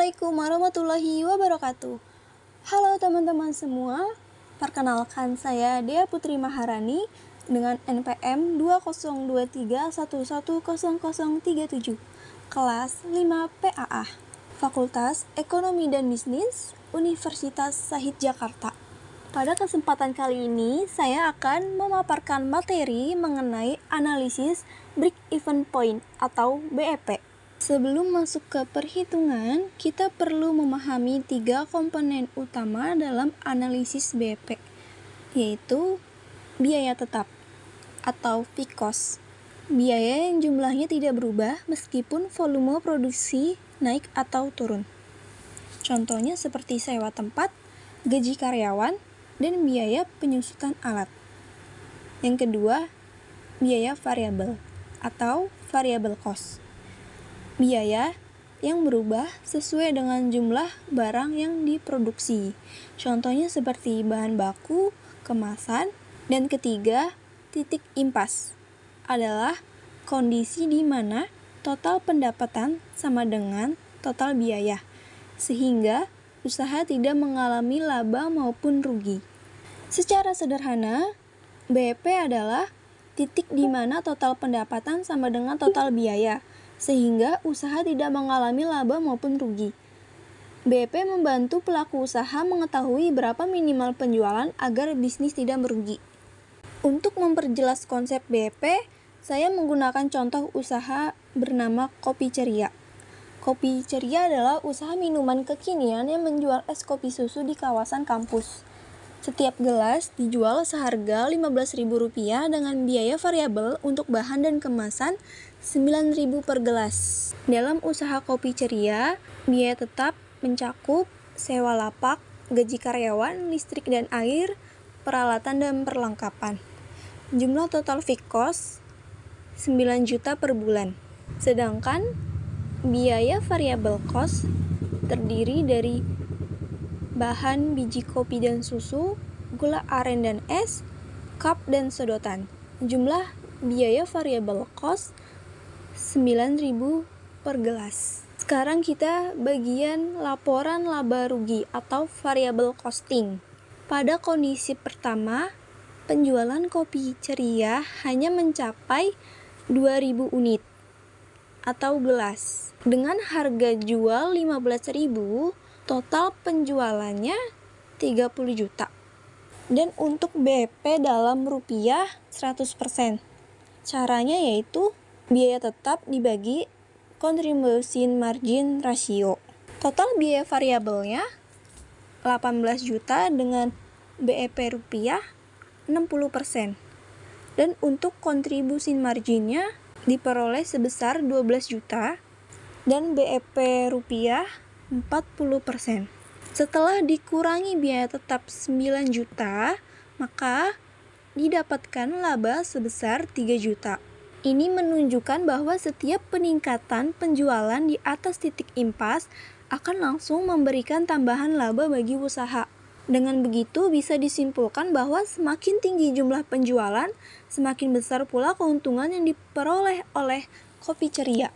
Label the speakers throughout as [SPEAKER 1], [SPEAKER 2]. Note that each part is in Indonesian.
[SPEAKER 1] Assalamualaikum warahmatullahi wabarakatuh. Halo teman-teman semua, perkenalkan saya Dea Putri Maharani dengan NPM 2023110037, kelas 5 PAA, Fakultas Ekonomi dan Bisnis, Universitas Shahid Jakarta. Pada kesempatan kali ini, saya akan memaparkan materi mengenai analisis Break-Even Point atau BEP. Sebelum masuk ke perhitungan, kita perlu memahami 3 komponen utama dalam analisis BEP, yaitu biaya tetap atau fixed cost, biaya yang jumlahnya tidak berubah meskipun volume produksi naik atau turun. Contohnya seperti sewa tempat, gaji karyawan, dan biaya penyusutan alat. Yang kedua, biaya variabel atau variable cost, biaya yang berubah sesuai dengan jumlah barang yang diproduksi. Contohnya seperti bahan baku, kemasan. Dan ketiga, titik impas adalah kondisi di mana total pendapatan sama dengan total biaya, sehingga usaha tidak mengalami laba maupun rugi. Secara sederhana, BEP adalah titik di mana total pendapatan sama dengan total biaya, sehingga usaha tidak mengalami laba maupun rugi. BEP membantu pelaku usaha mengetahui berapa minimal penjualan agar bisnis tidak merugi. Untuk memperjelas konsep BEP, saya menggunakan contoh usaha bernama Kopi Ceria. Kopi Ceria adalah usaha minuman kekinian yang menjual es kopi susu di kawasan kampus. Setiap gelas dijual seharga Rp15.000 dengan biaya variabel untuk bahan dan kemasan Rp9.000 per gelas. Dalam usaha Kopi Ceria, biaya tetap mencakup sewa lapak, gaji karyawan, listrik dan air, peralatan dan perlengkapan. Jumlah total fixed cost 9 juta per bulan. Sedangkan biaya variable cost terdiri dari bahan biji kopi dan susu, gula aren dan es, cup dan sedotan. Jumlah biaya variable cost 9.000 per gelas. Sekarang kita bagian laporan laba rugi atau variable costing. Pada kondisi pertama, penjualan Kopi Ceria hanya mencapai 2.000 unit atau gelas. Dengan harga jual 15.000, total penjualannya 30 juta. Dan untuk BEP dalam rupiah 100%. Caranya yaitu biaya tetap dibagi contribution margin ratio. Total biaya variabelnya 18 juta dengan BEP rupiah 60%. Dan untuk contribution marginnya diperoleh sebesar 12 juta dan BEP rupiah 40%. Setelah dikurangi biaya tetap 9 juta, maka didapatkan laba sebesar 3 juta. Ini menunjukkan bahwa setiap peningkatan penjualan di atas titik impas akan langsung memberikan tambahan laba bagi usaha. Dengan begitu bisa disimpulkan bahwa semakin tinggi jumlah penjualan, semakin besar pula keuntungan yang diperoleh oleh Kopi Ceria.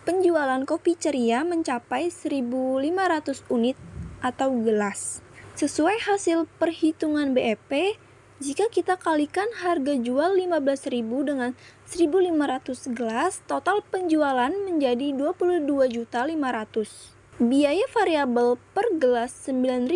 [SPEAKER 1] Penjualan Kopi Ceria mencapai 1.500 unit atau gelas. Sesuai hasil perhitungan BEP, jika kita kalikan harga jual 15.000 dengan 1.500 gelas, total penjualan menjadi 22.500.000. Biaya variabel per gelas 9.000,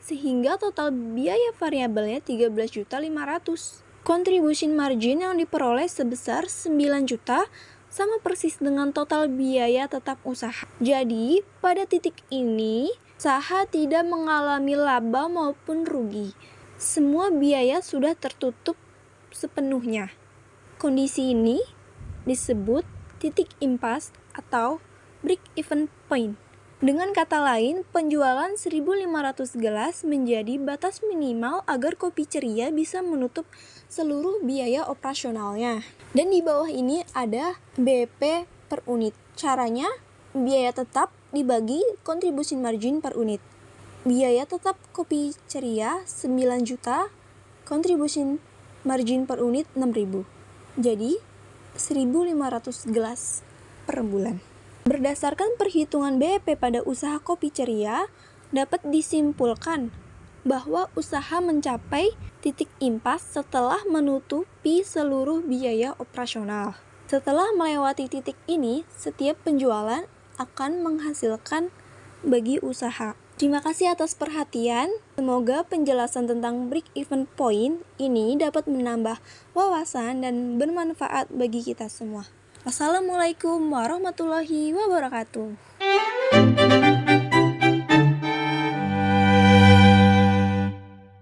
[SPEAKER 1] sehingga total biaya variabelnya 13.500.000. Contribution margin yang diperoleh sebesar 9 juta sama persis dengan total biaya tetap usaha. Jadi, pada titik ini, usaha tidak mengalami laba maupun rugi. Semua biaya sudah tertutup sepenuhnya. Kondisi ini disebut titik impas atau break-even point. Dengan kata lain, penjualan 1.500 gelas menjadi batas minimal agar Kopi Ceria bisa menutup seluruh biaya operasionalnya. Dan di bawah ini ada BEP per unit. Caranya, biaya tetap dibagi contribution margin per unit. Biaya tetap Kopi Ceria 9 juta, contribution margin per unit 6.000. Jadi, 1.500 gelas per bulan. Berdasarkan perhitungan BEP pada usaha Kopi Ceria, dapat disimpulkan bahwa usaha mencapai titik impas setelah menutupi seluruh biaya operasional. Setelah melewati titik ini, setiap penjualan akan menghasilkan bagi usaha. Terima kasih atas perhatian. Semoga penjelasan tentang break-even point ini dapat menambah wawasan dan bermanfaat bagi kita semua. Wassalamualaikum warahmatullahi wabarakatuh.